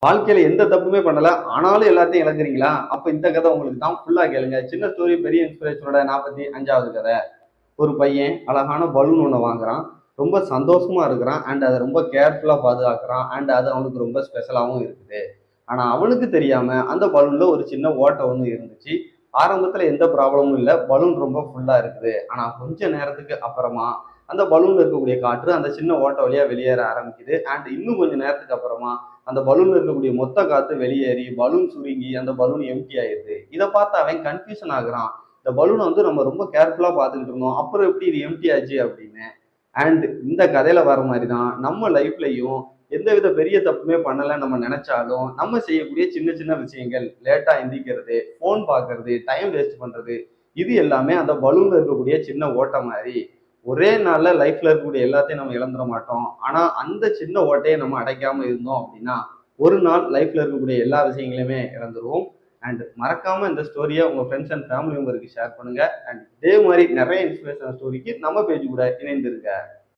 வாழ்க்கையில எந்த தப்புமே பண்ணல. ஆனாலும் எல்லாத்தையும் இழக்கிறீங்களா? அப்ப இந்த கதை உங்களுக்கு தான். ஃபுல்லா கேளுங்க. சின்ன ஸ்டோரி பெரிய இன்ஸ்பிரேஷனோட 45வது கதை. ஒரு பையன் அழகான பலூன் ஒண்ணு வாங்குறான். ரொம்ப சந்தோஷமா இருக்கிறான். அண்ட் அத ரொம்ப கேர்ஃபுல்லா பாதுகாக்கிறான். அண்ட் அது அவனுக்கு ரொம்ப ஸ்பெஷலாவும் இருக்குது. ஆனா அவனுக்கு தெரியாம அந்த பலூன்ல ஒரு சின்ன ஓட்டை ஒண்ணு இருந்துச்சு. ஆரம்பத்துல எந்த ப்ராப்ளமும் இல்ல. பலூன் ரொம்ப ஃபுல்லா இருக்குது. ஆனா கொஞ்ச நேரத்துக்கு அப்புறமா அந்த பலூன்ல இருக்கக்கூடிய காற்று அந்த சின்ன ஓட்டை வழியா வெளியேற ஆரம்பிக்குது. அண்ட் இன்னும் கொஞ்ச நேரத்துக்கு அப்புறமா அந்த பலூன்ல இருக்கக்கூடிய மொத்த காத்து வெளியேறி பலூன் சுருங்கி அந்த பலூன் எம்ப்டி ஆயிருது. இதை பார்த்து அவன் கன்ஃபியூஷன் ஆகுறான். இந்த பலூனை வந்து நம்ம ரொம்ப கேர்ஃபுல்லா பார்த்துக்கிட்டு இருந்தோம். அப்புறம் எப்படி இது எம்ப்டி ஆச்சு அப்படின்னு. அண்ட் இந்த கதையில வர மாதிரி தான் நம்ம லைஃப்லயும் எந்தவித பெரிய தப்புமே பண்ணல நம்ம நினைச்சாலும் நம்ம செய்யக்கூடிய சின்ன சின்ன விஷயங்கள், லேட்டா எந்திரிக்கிறது, போன் பார்க்கறது, டைம் வேஸ்ட் பண்றது, இது எல்லாமே அந்த பலூன்ல இருக்கக்கூடிய சின்ன ஓட்டை மாதிரி. ஒரே நாள்ல லைஃப்ல இருக்கக்கூடிய எல்லாத்தையும் நம்ம இழந்துட மாட்டோம். ஆனா அந்த சின்ன ஓட்டையை நம்ம அடைக்காம இருந்தோம் அப்படின்னா ஒரு நாள் லைஃப்ல இருக்கக்கூடிய எல்லா விஷயங்களையுமே இழந்துருவோம். அண்ட் மறக்காம இந்த ஸ்டோரியை உங்க ஃப்ரெண்ட்ஸ் அண்ட் ஃபேமிலி மெம்பருக்கு ஷேர் பண்ணுங்க. அண்ட் இதே மாதிரி நிறைய இன்ஸ்பிரேஷனல் ஸ்டோரிக்கு நம்ம பேஜ் கூட இணைந்திருக்க.